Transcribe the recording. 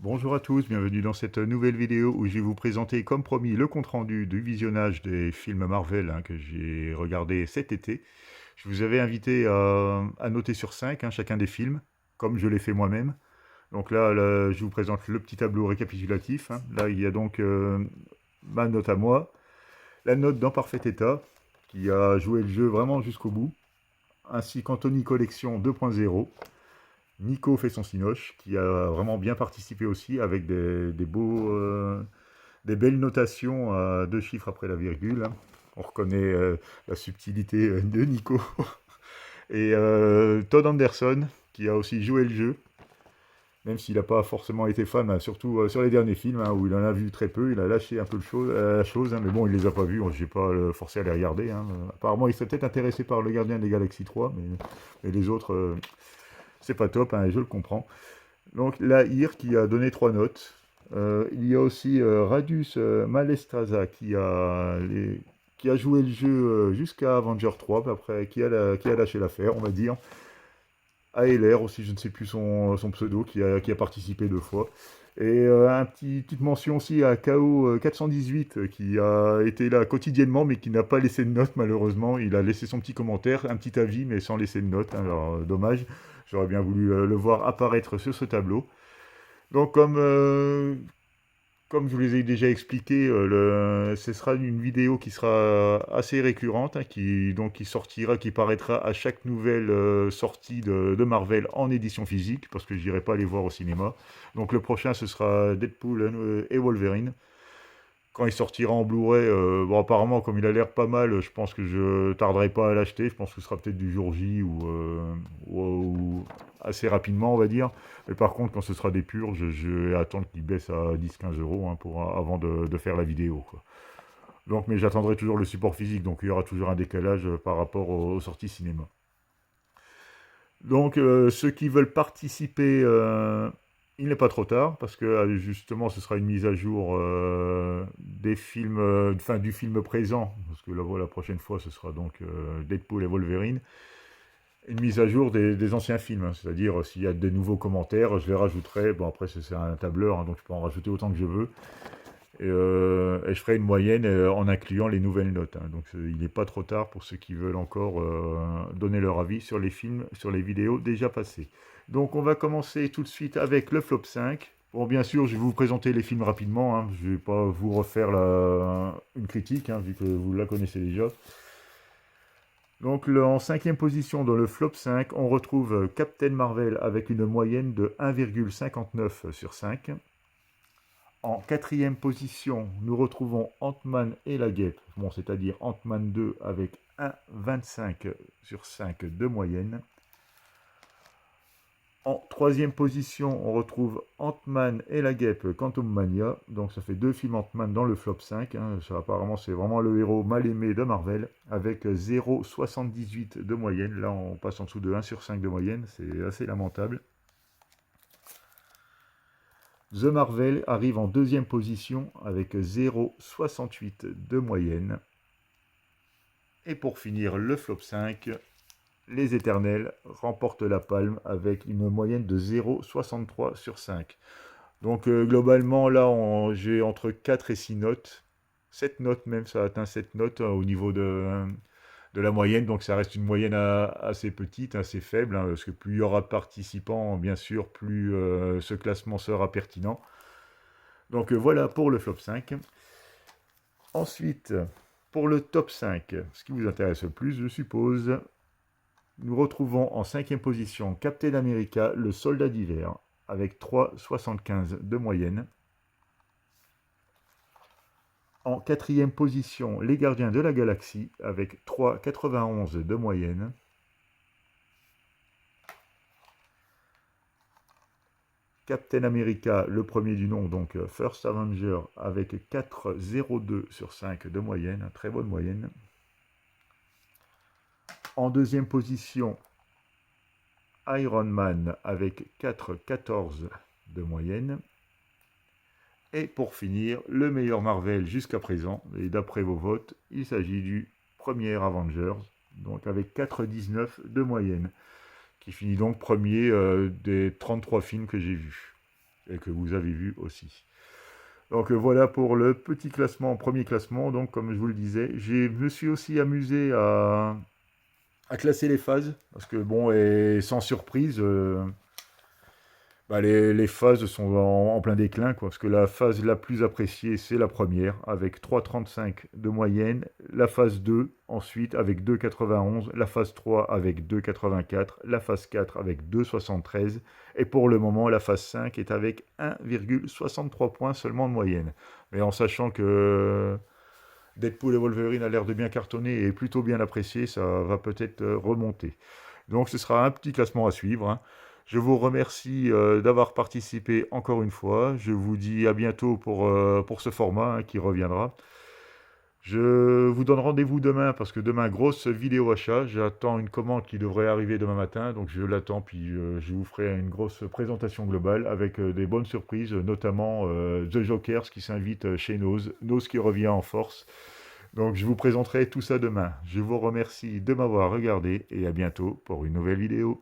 Bonjour à tous, bienvenue dans cette nouvelle vidéo où je vais vous présenter, comme promis, le compte-rendu du visionnage des films Marvel que j'ai regardé cet été. Je vous avais invité à noter sur 5 chacun des films, comme je l'ai fait moi-même. Donc là, je vous présente le petit tableau récapitulatif. Là, il y a donc ma note à moi, la note dans parfait état, qui a joué le jeu vraiment jusqu'au bout, ainsi qu'Anthony Collection 2.0. Nico fait son cinoche, qui a vraiment bien participé aussi avec des belles notations à deux chiffres après la virgule. On reconnaît la subtilité de Nico. Et Todd Anderson, qui a aussi joué le jeu, même s'il n'a pas forcément été fan, surtout sur les derniers films, où il en a vu très peu, il a lâché un peu la chose, mais bon, il les a pas vus, je n'ai pas forcé à les regarder. Apparemment, il serait peut-être intéressé par Le Gardien des Galaxies 3, mais les autres, c'est pas top, je le comprends. Donc là, Ir qui a donné 3 notes. Il y a aussi Radius Malestraza qui a joué le jeu jusqu'à Avenger 3, après qui a lâché l'affaire, on va dire. ALR aussi, je ne sais plus son pseudo, qui a participé 2 fois. Et petite mention aussi à KO 418 qui a été là quotidiennement mais qui n'a pas laissé de note malheureusement. Il a laissé son petit commentaire, un petit avis mais sans laisser de note. Alors dommage, j'aurais bien voulu le voir apparaître sur ce tableau. Donc comme je vous les ai déjà expliqué, ce sera une vidéo qui sera assez récurrente, qui sortira, qui paraîtra à chaque nouvelle sortie de Marvel en édition physique, parce que je n'irai pas les voir au cinéma. Donc le prochain, ce sera Deadpool et Wolverine. Quand il sortira en Blu-ray, bon, apparemment, comme il a l'air pas mal, je pense que je tarderai pas à l'acheter. Je pense que ce sera peut-être du jour J ou assez rapidement, on va dire. Mais par contre, quand ce sera des purs, je vais attendre qu'il baisse à 10-15 € avant de faire la vidéo, quoi. Donc, mais j'attendrai toujours le support physique, donc il y aura toujours un décalage par rapport aux sorties cinéma. Donc, ceux qui veulent participer, il n'est pas trop tard, parce que justement, ce sera une mise à jour des films, enfin du film présent, parce que la prochaine fois, ce sera donc Deadpool et Wolverine. Une mise à jour des anciens films, c'est-à-dire s'il y a des nouveaux commentaires, je les rajouterai. Bon, après, c'est un tableur, donc je peux en rajouter autant que je veux. Et je ferai une moyenne en incluant les nouvelles notes. Donc il n'est pas trop tard pour ceux qui veulent encore donner leur avis sur les films, sur les vidéos déjà passées. Donc on va commencer tout de suite avec le flop 5. Bon, bien sûr, je vais vous présenter les films rapidement. Je ne vais pas vous refaire une critique, vu que vous la connaissez déjà. Donc en cinquième position dans le flop 5, on retrouve Captain Marvel avec une moyenne de 1,59 sur 5. En quatrième position, nous retrouvons Ant-Man et la Guêpe, bon, c'est-à-dire Ant-Man 2 avec 1,25 sur 5 de moyenne. En troisième position, on retrouve Ant-Man et la Guêpe Quantum Mania, donc ça fait 2 films Ant-Man dans le flop 5. Ça, apparemment, c'est vraiment le héros mal aimé de Marvel, avec 0,78 de moyenne. Là, on passe en dessous de 1 sur 5 de moyenne, c'est assez lamentable. The Marvel arrive en deuxième position avec 0,68 de moyenne. Et pour finir le flop 5, Les Éternels remportent la palme avec une moyenne de 0,63 sur 5. Donc globalement, là, j'ai entre 4 et 6 notes. 7 notes même, ça atteint 7 notes au niveau de la moyenne. Donc ça reste une moyenne assez petite, assez faible, parce que plus il y aura de participants, bien sûr, plus ce classement sera pertinent. Donc voilà pour le flop 5. Ensuite, pour le top 5, ce qui vous intéresse le plus, je suppose, nous retrouvons en cinquième position Captain America, le soldat d'hiver, avec 3,75 de moyenne. En quatrième position, Les Gardiens de la Galaxie, avec 3,91 de moyenne. Captain America, le premier du nom, donc First Avenger, avec 4,02 sur 5 de moyenne, très bonne moyenne. En deuxième position, Iron Man avec 4,14 de moyenne. Et pour finir, le meilleur Marvel jusqu'à présent, et d'après vos votes, il s'agit du premier Avengers, donc avec 4,19 de moyenne, qui finit donc premier des 33 films que j'ai vus. et que vous avez vu aussi. Donc voilà pour le petit classement, premier classement. Donc comme je vous le disais, je me suis aussi amusé à classer les phases, parce que bon, et sans surprise, bah, les phases sont en plein déclin, quoi, parce que la phase la plus appréciée, c'est la première, avec 3,35 de moyenne, la phase 2, ensuite avec 2,91, la phase 3 avec 2,84, la phase 4 avec 2,73, et pour le moment, la phase 5 est avec 1,63 points seulement de moyenne. Mais en sachant que Deadpool et Wolverine a l'air de bien cartonner et est plutôt bien apprécié, ça va peut-être remonter. Donc ce sera un petit classement à suivre, hein. Je vous remercie d'avoir participé encore une fois. Je vous dis à bientôt pour ce format, hein, qui reviendra. Je vous donne rendez-vous demain parce que demain, grosse vidéo achat. J'attends une commande qui devrait arriver demain matin, donc je l'attends, puis je vous ferai une grosse présentation globale avec des bonnes surprises, notamment The Jokers qui s'invite chez Nose, Nose qui revient en force. Donc je vous présenterai tout ça demain. Je vous remercie de m'avoir regardé et à bientôt pour une nouvelle vidéo.